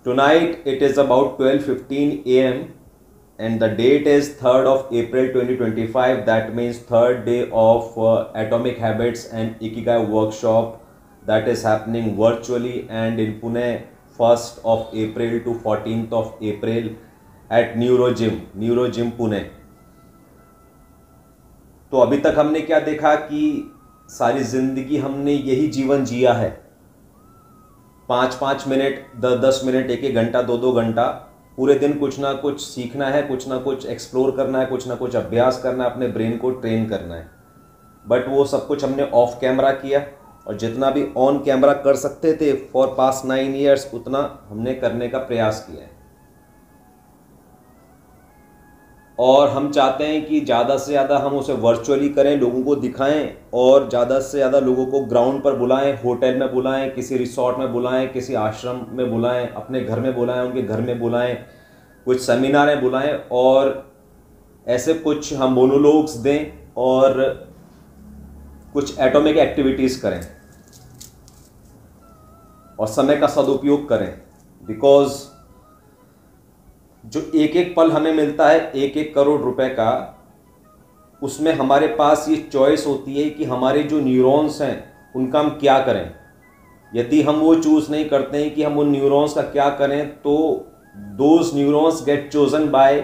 Tonight it is about 12:15 a.m. and the date is 3rd of April 2025. That means third day of Atomic Habits and Ikigai workshop that is happening virtually and in Pune 1st of April to 14th of April at Neuro Gym Pune. तो अभी तक हमने क्या देखा कि सारी जिंदगी हमने यही जीवन जिया है, 5-5 मिनट, 10-10 मिनट, 1-1 घंटा, 2-2 घंटा, पूरे दिन कुछ ना कुछ सीखना है, कुछ ना कुछ एक्सप्लोर करना है, कुछ ना कुछ अभ्यास करना है, अपने ब्रेन को ट्रेन करना है. बट वो सब कुछ हमने ऑफ कैमरा किया और जितना भी ऑन कैमरा कर सकते थे फॉर पास्ट 9 ईयर्स उतना हमने करने का प्रयास किया है. और हम चाहते हैं कि ज़्यादा से ज़्यादा हम उसे वर्चुअली करें, लोगों को दिखाएं और ज़्यादा से ज़्यादा लोगों को ग्राउंड पर बुलाएं, होटल में बुलाएं, किसी रिसोर्ट में बुलाएं, किसी आश्रम में बुलाएं, अपने घर में बुलाएं, उनके घर में बुलाएं, कुछ सेमिनारें बुलाएं और ऐसे कुछ हम मोनोलॉग्स दें और कुछ एटॉमिक एक्टिविटीज़ करें और समय का सदुपयोग करें. बिकॉज जो एक एक पल हमें मिलता है 1-1 करोड़ रुपए का, उसमें हमारे पास ये चॉइस होती है कि हमारे जो न्यूरॉन्स हैं उनका हम क्या करें. यदि हम वो चूज़ नहीं करते हैं कि हम उन न्यूरॉन्स का क्या करें, तो those neurons get chosen by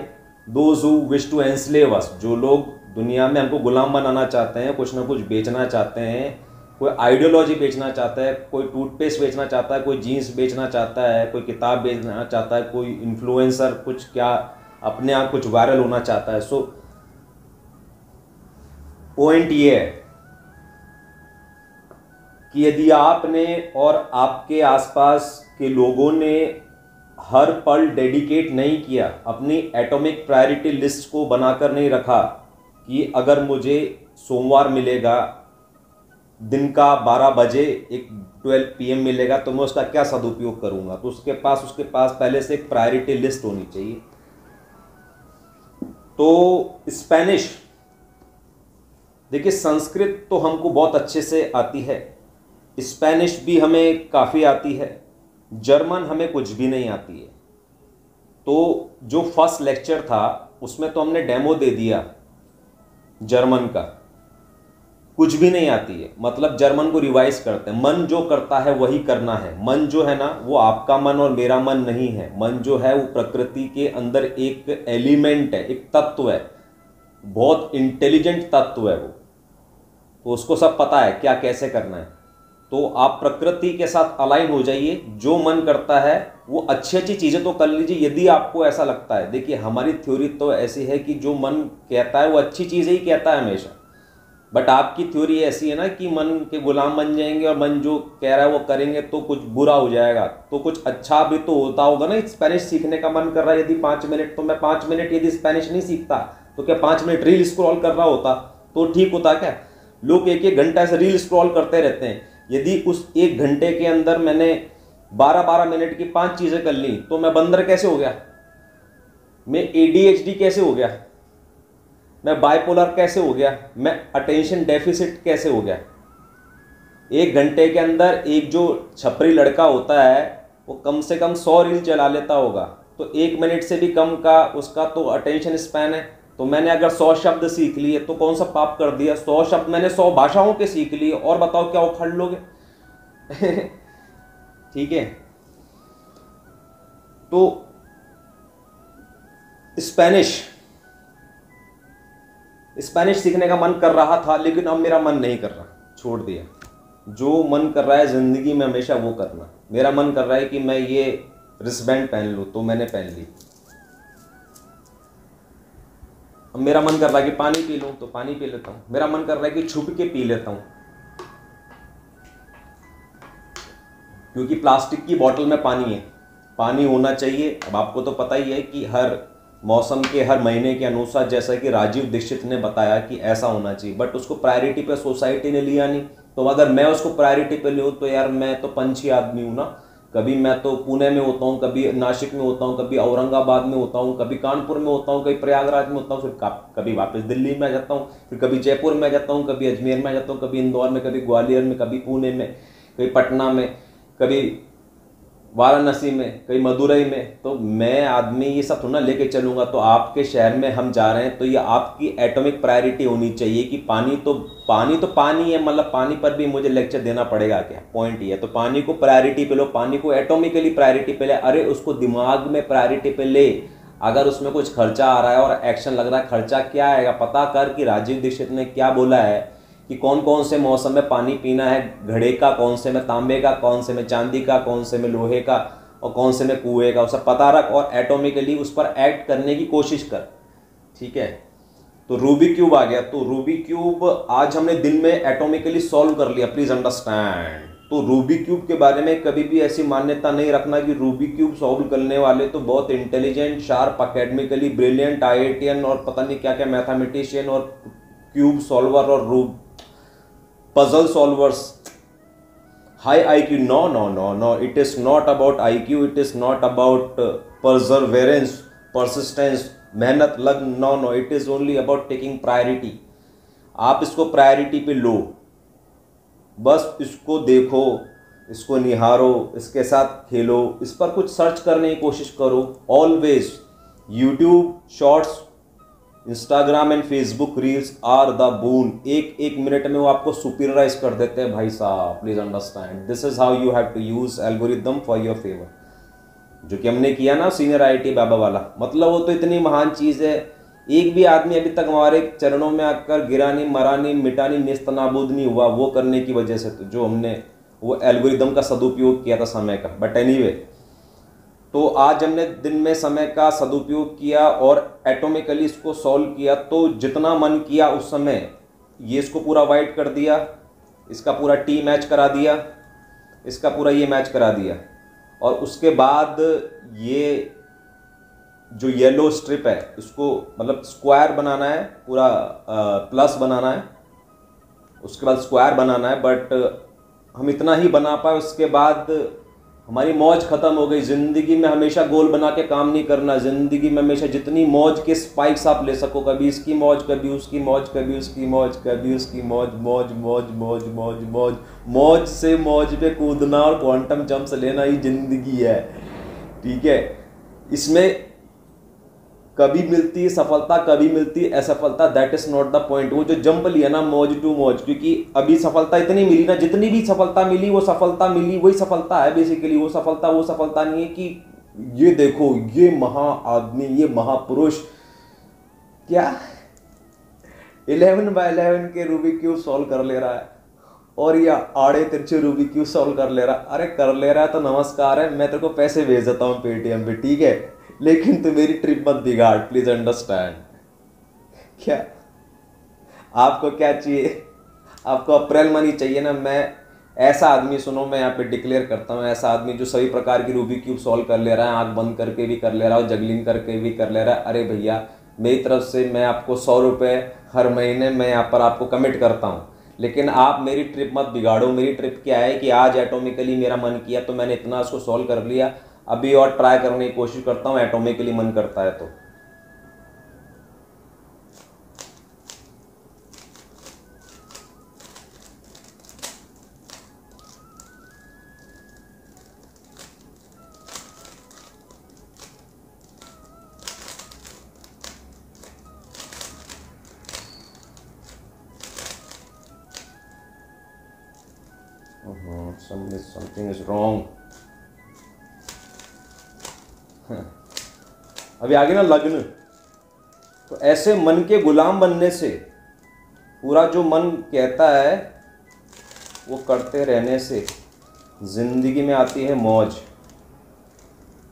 those who wish to enslave us. जो लोग दुनिया में हमको गुलाम बनाना चाहते हैं, कुछ ना कुछ बेचना चाहते हैं, कोई आइडियोलॉजी बेचना चाहता है, कोई टूथपेस्ट बेचना चाहता है, कोई जीन्स बेचना चाहता है, कोई किताब बेचना चाहता है, कोई इन्फ्लुएंसर कुछ क्या अपने आप कुछ वायरल होना चाहता है. सो पॉइंट ये है कि यदि आपने और आपके आसपास के लोगों ने हर पल डेडिकेट नहीं किया, अपनी एटॉमिक प्रायोरिटी लिस्ट को बनाकर नहीं रखा कि अगर मुझे सोमवार मिलेगा दिन का 12 बजे, एक 12 PM मिलेगा, तो मैं उसका क्या सदुपयोग करूंगा. तो उसके पास पहले से एक प्रायोरिटी लिस्ट होनी चाहिए. तो स्पेनिश, देखिए संस्कृत तो हमको बहुत अच्छे से आती है, स्पेनिश भी हमें काफ़ी आती है, जर्मन हमें कुछ भी नहीं आती है. तो जो फर्स्ट लेक्चर था उसमें तो हमने डेमो दे दिया जर्मन का, कुछ भी नहीं आती है. मतलब जर्मन को रिवाइज करते हैं. मन जो करता है वही करना है. मन जो है ना, वो आपका मन और मेरा मन नहीं है. मन जो है वो प्रकृति के अंदर एक एलिमेंट है, एक तत्व है, बहुत इंटेलिजेंट तत्व है वो. तो उसको सब पता है क्या कैसे करना है. तो आप प्रकृति के साथ अलाइन हो जाइए. जो मन करता है वो अच्छी अच्छी चीज़ें तो कर लीजिए यदि आपको ऐसा लगता है. देखिए हमारी थ्योरी तो ऐसी है कि जो मन कहता है वो अच्छी चीज़ें ही कहता है हमेशा. बट आपकी थ्योरी ऐसी है ना कि मन के गुलाम बन जाएंगे और मन जो कह रहा है वो करेंगे तो कुछ बुरा हो जाएगा. तो कुछ अच्छा भी तो होता होगा ना. स्पेनिश सीखने का मन कर रहा है यदि 5 मिनट, तो मैं 5 मिनट यदि स्पेनिश नहीं सीखता तो क्या 5 मिनट रील स्क्रॉल कर रहा होता तो ठीक होता क्या. लोग 1-1 घंटा से रील स्क्रॉल करते रहते हैं. यदि उस 1 घंटे के अंदर मैंने 12-12 मिनट की 5 चीज़ें कर ली तो मैं बंदर कैसे हो गया, मैं ADHD कैसे हो गया, मैं बाइपोलर कैसे हो गया, मैं अटेंशन डेफिसिट कैसे हो गया. 1 घंटे के अंदर एक जो छपरी लड़का होता है वो कम से कम 100 रील चला लेता होगा. तो 1 मिनट से भी कम का उसका तो अटेंशन स्पैन है. तो मैंने अगर 100 शब्द सीख लिए तो कौन सा पाप कर दिया. 100 शब्द मैंने 100 भाषाओं के सीख लिए और बताओ क्या उखड़ लोगे. ठीक है. तो स्पेनिश सीखने का मन कर रहा था लेकिन अब मेरा मन नहीं कर रहा, छोड़ दिया. जो मन कर रहा है जिंदगी में हमेशा वो करना. मेरा मन कर रहा है कि मैं ये रिस्टबैंड पहन लूँ तो मैंने पहन ली. अब मेरा मन कर रहा है कि पानी पी लूँ तो पानी पी लेता हूँ. मेरा मन कर रहा है कि छुप के पी लेता हूँ क्योंकि प्लास्टिक की बोतल में पानी है, पानी होना चाहिए. अब आपको तो पता ही है कि हर मौसम के हर महीने के अनुसार, जैसा कि राजीव दीक्षित ने बताया कि ऐसा होना चाहिए. बट उसको प्रायोरिटी पे सोसाइटी ने लिया नहीं. तो अगर मैं उसको प्रायोरिटी पे लूँ तो यार मैं तो पंछी आदमी हूँ ना. कभी मैं तो पुणे में होता हूँ, कभी नासिक में होता हूँ, कभी औरंगाबाद में होता हूँ, कभी कानपुर में होता हूँ, कभी प्रयागराज में होता हूँ, फिर कभी वापस दिल्ली में आ जाता हूँ, फिर कभी जयपुर में आ जाता हूँ, कभी अजमेर में आ जाता हूँ, कभी इंदौर में, कभी ग्वालियर में, कभी पुणे में, कभी पटना में, कभी वाराणसी में, कहीं मदुरई में, तो मैं आदमी ये सब थोड़ा लेके चलूंगा। तो आपके शहर में हम जा रहे हैं तो ये आपकी एटॉमिक प्रायोरिटी होनी चाहिए कि पानी तो पानी है, मतलब पानी पर भी मुझे लेक्चर देना पड़ेगा क्या? पॉइंट ये है। तो पानी को प्रायोरिटी पे लो, पानी को एटॉमिकली प्रायोरिटी पे ले। अरे उसको दिमाग में प्रायोरिटी पे ले। अगर उसमें कुछ खर्चा आ रहा है और एक्शन लग रहा है, खर्चा क्या आएगा पता कर कि राजीव दीक्षित ने क्या बोला है कि कौन कौन से मौसम में पानी पीना है, घड़े का, कौन से में तांबे का, कौन से में चांदी का, कौन से में लोहे का और कौन से में कुएं का, उसे पता रख और एटॉमिकली उस पर एक्ट करने की कोशिश कर। ठीक है, तो रूबिक क्यूब आ गया। तो रूबिक क्यूब आज हमने दिन में एटॉमिकली सॉल्व कर लिया, प्लीज अंडरस्टैंड। तो रूबिक क्यूब के बारे में कभी भी ऐसी मान्यता नहीं रखना कि रूबिक क्यूब सॉल्व करने वाले तो बहुत intelligent, sharp, academically brilliant, IITian और पता नहीं क्या क्या मैथमेटिशियन और क्यूब सॉल्वर और puzzle solvers, high IQ. No, no, no, no. It is not about IQ. It is not about perseverance, persistence, मेहनत, लगन. No, no. It is only about taking priority. आप इसको प्रायोरिटी पे लो, बस इसको देखो, इसको निहारो, इसके साथ खेलो, इस पर कुछ सर्च करने की कोशिश करो. Always YouTube shorts, Instagram and Facebook reels are the boon. एक एक मिनट में वो आपको सुपीरियराइज कर देते हैं भाई साहब. Please understand, this is how you have to use algorithm for your favour. जो कि हमने किया ना सीनियर IIT बाबा वाला, मतलब वो तो इतनी महान चीज है. एक भी आदमी अभी तक हमारे चरणों में आकर गिरा नहीं, मरा नहीं, मिटा नहीं, नेस्तनाबूद नहीं हुआ वो करने की वजह से. तो जो हमने वो एल्गोरिदम का सदुपयोग किया था समय का. बट एनीवे, तो आज हमने दिन में समय का सदुपयोग किया और एटॉमिकली इसको सॉल्व किया. तो जितना मन किया उस समय ये इसको पूरा वाइट कर दिया, इसका पूरा टी मैच करा दिया, इसका पूरा ये मैच करा दिया. और उसके बाद ये जो येलो स्ट्रिप है इसको मतलब स्क्वायर बनाना है, पूरा प्लस बनाना है, उसके बाद स्क्वायर बनाना है. बट हम इतना ही बना पाए, उसके बाद हमारी मौज खत्म हो गई. जिंदगी में हमेशा गोल बना के काम नहीं करना. जिंदगी में हमेशा जितनी मौज के स्पाइक्स आप ले सको, कभी इसकी मौज, कभी उसकी मौज, कभी उसकी मौज, कभी उसकी मौज, मौज मौज मौज मौज मौज मौज से मौज पे कूदना और क्वांटम जंप्स लेना ही जिंदगी है. ठीक है, इसमें कभी मिलती है सफलता, कभी मिलती है असफलता, that is not the point. वो जो जंप लिया ना मौज टू मौज, क्योंकि अभी सफलता इतनी मिली ना, जितनी भी सफलता मिली वो सफलता मिली, वही सफलता है बेसिकली. वो सफलता नहीं है कि ये देखो ये महा आदमी, ये महापुरुष क्या 11x11 के रूबिक क्यूब सॉल्व कर ले रहा है और या आड़े तिरछे रूबिक क्यूब सॉल्व कर ले रहा है. अरे कर ले रहा है तो नमस्कार है, मैं तेरे को पैसे भेज देता हूँ पेटीएम पे. ठीक है, लेकिन तू मेरी ट्रिप मत बिगाड़. Please understand. क्या आपको क्या चाहिए? आपको अप्रैल मनी चाहिए ना. मैं ऐसा आदमी, सुनो मैं यहाँ पे डिक्लेयर करता हूँ, ऐसा आदमी जो सभी प्रकार की रूबिक क्यूब सॉल्व कर ले रहा है, आंख बंद करके भी कर ले रहा है और जगलिंग करके भी कर ले रहा है. अरे भैया, मेरी तरफ से मैं आपको 100 रुपये हर महीने मैं यहाँ पर आपको कमिट करता हूँ, लेकिन आप मेरी ट्रिप मत बिगाड़ो. मेरी ट्रिप क्या है कि आज एटॉमिकली मेरा मन किया तो मैंने इतना उसको सॉल्व कर लिया, अभी और ट्राई करने की कोशिश करता हूं, एटॉमिकली मन करता है तो. Something is wrong. अभी आगे ना लग्न. तो ऐसे मन के गुलाम बनने से, पूरा जो मन कहता है वो करते रहने से जिंदगी में आती है मौज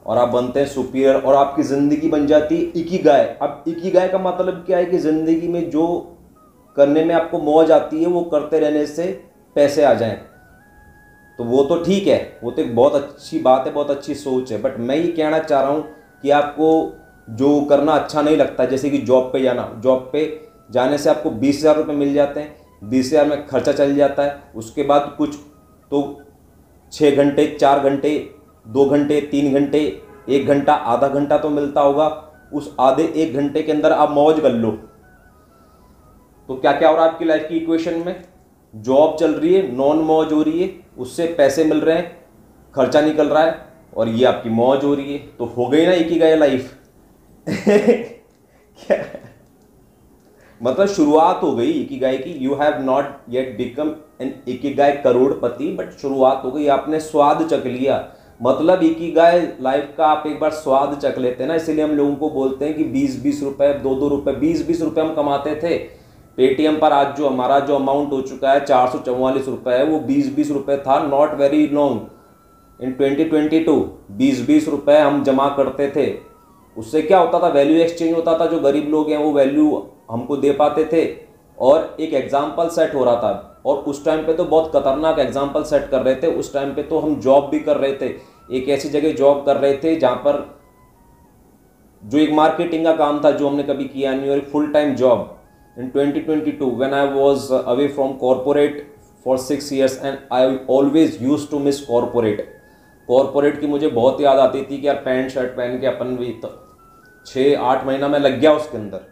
और आप बनते हैं सुपीरियर और आपकी जिंदगी बन जाती है इकिगाई. अब इकिगाई का मतलब क्या है कि जिंदगी में जो करने में आपको मौज आती है वो करते रहने से पैसे आ जाएं. तो वो तो ठीक है, वो तो एक बहुत अच्छी बात है, बहुत अच्छी सोच है. बट मैं ये कहना चाह रहा हूँ कि आपको जो करना अच्छा नहीं लगता, जैसे कि जॉब पे जाना, जॉब पे जाने से आपको 20,000 रुपये मिल जाते हैं, 20,000 में खर्चा चल जाता है. उसके बाद कुछ तो 6 घंटे, 4 घंटे, 2 घंटे, 3 घंटे, 1 घंटा, आधा घंटा तो मिलता होगा. उस आधे 1 घंटे के अंदर आप मौज कर लो. तो क्या क्या हो रहा है आपकी लाइफ की इक्वेशन में? जॉब चल रही है, नॉन मौज हो रही है, उससे पैसे मिल रहे हैं, खर्चा निकल रहा है, और ये आपकी मौज हो रही है, तो हो गई ना इकिगाई लाइफ। क्या मतलब शुरुआत हो गई इकिगाई की। You have not yet become an Ikigai Crorepati, but शुरुआत हो गई, आपने स्वाद चख लिया। मतलब इकिगाई लाइफ का आप एक बार स्वाद चख लेते हैं ना, इसीलिए हम लोगों को बोलते हैं कि 20-20 रुपए, 2-2 रुपए, 20-20 रुपए हम कमाते थे। पेटीएम पर आज जो हमारा जो अमाउंट हो चुका है 444 रुपए है, वो 20-20 रुपए था नॉट वेरी लॉन्ग इन 2022। 20-20 रुपए हम जमा करते थे, उससे क्या होता था, वैल्यू एक्सचेंज होता था, जो गरीब लोग हैं वो वैल्यू हमको दे पाते थे, और एक एग्जाम्पल सेट हो रहा था। और उस टाइम पे तो बहुत खतरनाक एग्जाम्पल सेट कर रहे थे। उस टाइम पे तो हम जॉब भी कर रहे थे, एक ऐसी जगह जॉब कर रहे थे जहां पर जो एक मार्केटिंग का काम था जो हमने कभी किया नहीं, और एक full time job in 2022 when I was away from corporate for 6 years and I always used to miss corporate की मुझे बहुत याद आती थी कि यार पैंट शर्ट पहन के अपन भी 6-8 महीना में लग गया उसके अंदर।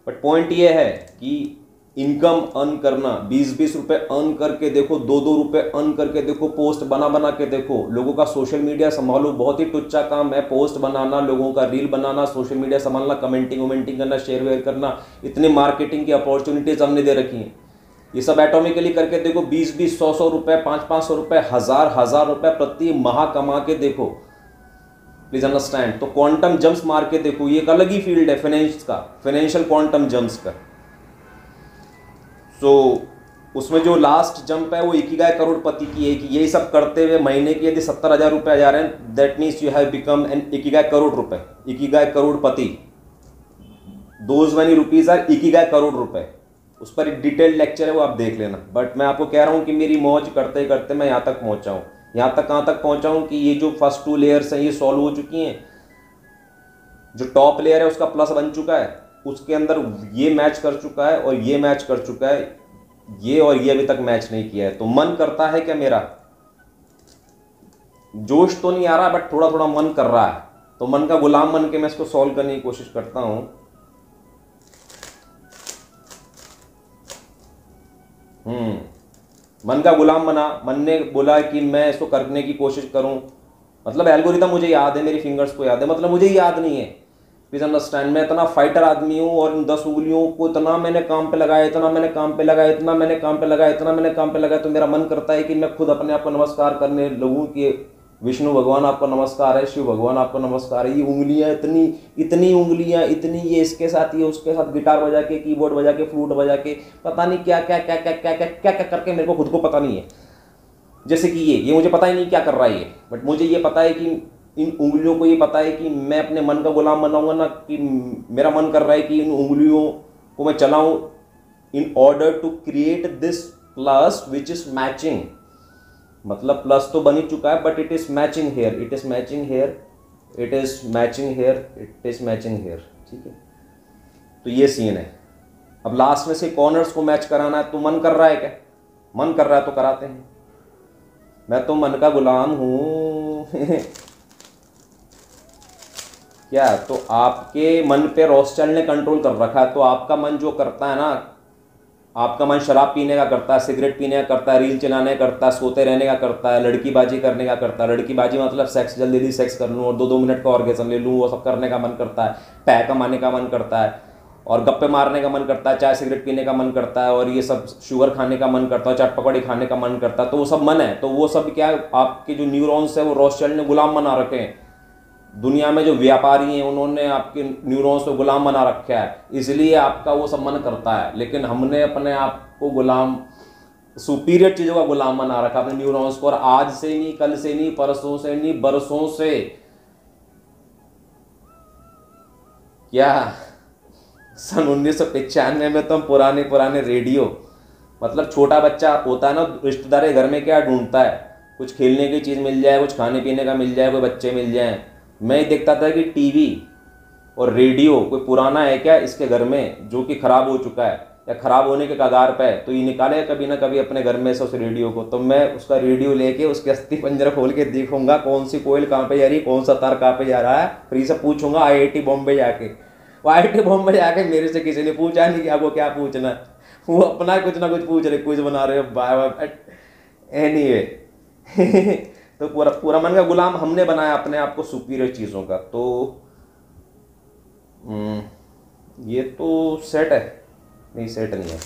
बट पॉइंट ये है कि इनकम अर्न करना, 20-20 रुपए अर्न करके देखो, 2-2 रुपए अर्न करके देखो, पोस्ट बना बना के देखो, लोगों का सोशल मीडिया संभालो, बहुत ही टुच्चा काम है पोस्ट बनाना, लोगों का रील बनाना, सोशल मीडिया संभालना, कमेंटिंग वमेंटिंग करना, शेयर वेयर करना, इतनी मार्केटिंग की अपॉर्चुनिटीज हमने दे रखी हैं। ये सब एटोमिकली करके देखो, 20-20, 100-100 रुपए, 500-500 रुपए, 1000-1000 रुपए प्रति माह कमा के देखो, प्लीज अंडरस्टैंड। तो क्वांटम जंप्स मार के देखो, ये एक अलग ही फील्ड है फाइनेंस का, फाइनेंशियल क्वांटम जंप्स का। सो उसमें जो लास्ट जंप है वो इकिगाई करोड़पति की है, कि यही सब करते हुए महीने की यदि 70,000 रुपए आ जा रहे हैं, that means you have become an ikigai crore रुपए, इकिगाई करोड़पति। Those money rupees are ikigai crore रुपए। उस पर एक डिटेल्ड लेक्चर है, वो आप देख लेना। बट मैं आपको कह रहा हूं कि मेरी मौज करते करते मैं यहां तक पहुंचा हूं। यहां तक कहां तक पहुंचा हूं कि ये जो फर्स्ट 2 लेयर्स हैं ये सॉल्व हो चुकी हैं। जो टॉप लेयर है उसका प्लस बन चुका है, उसके अंदर ये मैच कर चुका है और ये मैच कर चुका है, ये और ये अभी तक मैच नहीं किया है। तो मन करता है क्या मेरा, जोश तो नहीं आ रहा बट थोड़ा थोड़ा मन कर रहा है, तो मन का गुलाम बन के मैं इसको सॉल्व करने की कोशिश करता हूं। मन का गुलाम बना, मन ने बोला कि मैं इसको करने की कोशिश करूं। मतलब एल्गोरिथम मुझे याद है, मेरी फिंगर्स को याद है, मतलब मुझे याद नहीं है। प्लीज अंडरस्टैंड, मैं इतना फाइटर आदमी हूँ और इन 10 उंगलियों को इतना मैंने काम पे लगाया, इतना मैंने काम पे लगाया, इतना मैंने काम पे लगाया, इतना मैंने काम पे लगाया, तो मेरा मन करता है कि मैं खुद अपने आप को नमस्कार करने लगूँ कि विष्णु भगवान आपको नमस्कार है, शिव भगवान आपको नमस्कार है। ये उंगलियां इतनी इतनी उंगलियां इतनी, ये इसके साथ, ये उसके साथ, गिटार बजा के, कीबोर्ड बजा के, फ्लूट बजा के, पता नहीं क्या क्या क्या क्या क्या क्या क्या क्या करके, मेरे को खुद को पता नहीं है। जैसे कि ये मुझे पता ही नहीं क्या कर रहा है ये, बट मुझे ये पता है कि इन उंगलियों को ये पता है कि मैं अपने मन का गुलाम बनाऊंगा ना, कि मेरा मन कर रहा है कि इन उंगलियों को मैं चलाऊं in order to create this plus which is matching. मतलब प्लस तो बन ही चुका है but it is matching here, it is matching here, it is matching here, it is matching here. ठीक है, तो ये सीन है। अब लास्ट में से कॉर्नर्स को मैच कराना है, तो मन कर रहा है क्या, मन कर रहा है तो कराते हैं। मैं तो मन का गुलाम हूं। क्या, तो आपके मन पे रोस्टल ने कंट्रोल कर रखा है, तो आपका मन जो करता है ना, आपका मन शराब पीने का करता है, सिगरेट पीने का करता है, रील चलाने का करता है, सोते रहने का करता है, लड़कीबाजी करने का करता है। लड़कीबाजी मतलब सेक्स, जल्दी जल्दी सेक्स कर लूँ और 2-2 मिनट का ऑर्गेज़म ले लूँ, वो सब करने का मन करता है। पैसा कमाने का मन करता है, और गप्पे मारने का मन करता है, चाय सिगरेट पीने का मन करता है, और ये सब शुगर खाने का मन करता है, चाट पकौड़ी खाने का मन करता है। तो वो सब मन है, तो वो सब क्या है, आपके जो न्यूरॉन्स है वो रोस्टल ने गुलाम बना रखे हैं। दुनिया में जो व्यापारी हैं उन्होंने आपके न्यूरॉन्स को गुलाम बना रखा है, इसलिए आपका वो सब मन करता है। लेकिन हमने अपने आप को गुलाम, सुपीरियर चीज़ों का गुलाम बना रखा अपने न्यूरॉन्स को, और आज से नहीं, कल से नहीं, परसों से नहीं, बरसों से। क्या सन 1995 में तो हम पुराने रेडियो, मतलब छोटा बच्चा होता है ना, रिश्तेदार के घर में क्या ढूंढता है, कुछ खेलने की चीज़ मिल जाए, कुछ खाने पीने का मिल जाए, कोई बच्चे मिल जाए। मैं देखता था कि टीवी और रेडियो कोई पुराना है क्या इसके घर में, जो कि ख़राब हो चुका है या ख़राब होने के कगार पे है, तो ये निकाले कभी ना कभी अपने घर में से उस रेडियो को। तो मैं उसका रेडियो लेके उसके अस्थि पंजरा खोल के देखूंगा कौन सी कोयल कहाँ पे जा रही है, कौन सा तार कहाँ पे जा रहा है। फिर से पूछूंगा IIT बॉम्बे जाके। वो IIT बॉम्बे जाके मेरे से किसी ने पूछा नहीं कि आपको क्या पूछना है, वो अपना कुछ ना कुछ पूछ रहे, कुछ बना रहे हो बाय। एनीवे तो पूरा पूरा मन का गुलाम हमने बनाया अपने आप को सुपीरियर चीज़ों का। तो ये तो सेट है, नहीं सेट नहीं है।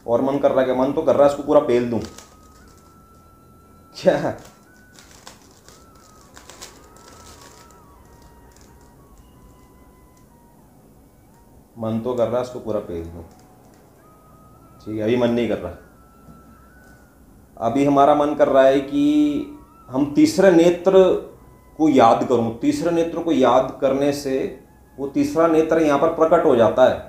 और मन कर रहा है, क्या मन तो कर रहा है इसको पूरा पेल दूं क्या। मन तो कर रहा है इसको पूरा पेल दूं, ठीक है। अभी मन नहीं कर रहा, अभी हमारा मन कर रहा है कि हम तीसरे नेत्र को याद करूं। तीसरे नेत्र को याद करने से वो तीसरा नेत्र यहाँ पर प्रकट हो जाता है।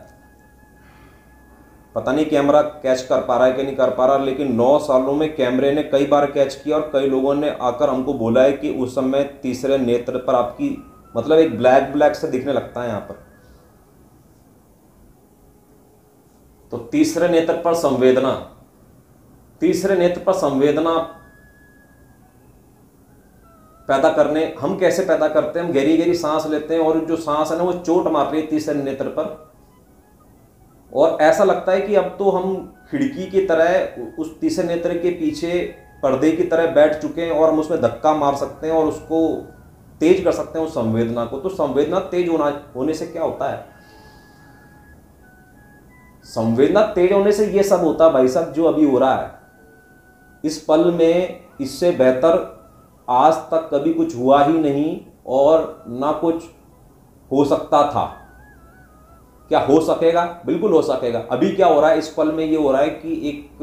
पता नहीं कैमरा कैच कर पा रहा है कि नहीं कर पा रहा, लेकिन 9 सालों में कैमरे ने कई बार कैच किया और कई लोगों ने आकर हमको बोला है कि उस समय तीसरे नेत्र पर आपकी मतलब एक ब्लैक ब्लैक से दिखने लगता है यहाँ पर। तो तीसरे नेत्र पर संवेदना, तीसरे नेत्र पर संवेदना पैदा करने हम कैसे पैदा करते हैं? हम गहरी गहरी सांस लेते हैं और जो सांस है ना वो चोट मार रही है तीसरे नेत्र पर, और ऐसा लगता है कि अब तो हम खिड़की की तरह उस तीसरे नेत्र के पीछे पर्दे की तरह बैठ चुके हैं और हम उसमें धक्का मार सकते हैं और उसको तेज कर सकते हैं उस संवेदना को। तो संवेदना तेज होने से क्या होता है? संवेदना तेज होने से ये सब होता है भाई साहब जो अभी हो रहा है इस पल में। इससे बेहतर आज तक कभी कुछ हुआ ही नहीं और ना कुछ हो सकता था। क्या हो सकेगा? बिल्कुल हो सकेगा। अभी क्या हो रहा है इस पल में? ये हो रहा है कि एक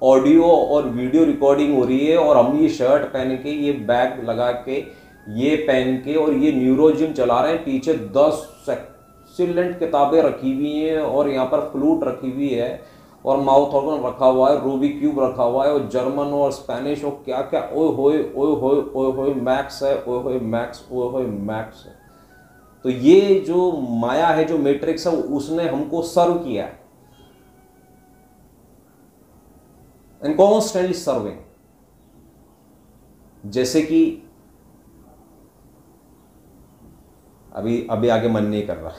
ऑडियो और वीडियो रिकॉर्डिंग हो रही है और हम ये शर्ट पहन के, ये बैग लगा के, ये पहन के और ये न्यूरोजिम चला रहे हैं। पीछे 10 एक्सीलेंट किताबें रखी हुई हैं और यहाँ पर फ्लूट रखी हुई है और माउथ ऑर्गन रखा हुआ है, रूबी क्यूब रखा हुआ है और जर्मन और स्पेनिश और क्या क्या, ओए होए ओए होए ओए होए मैक्स है, ओए होए मैक्स, ओए होए मैक्स है। तो ये जो माया है, जो मैट्रिक्स है, उसने हमको सर्व किया है एंड कॉन्स्टेंटली सर्विंग। जैसे कि अभी आगे मन नहीं कर रहा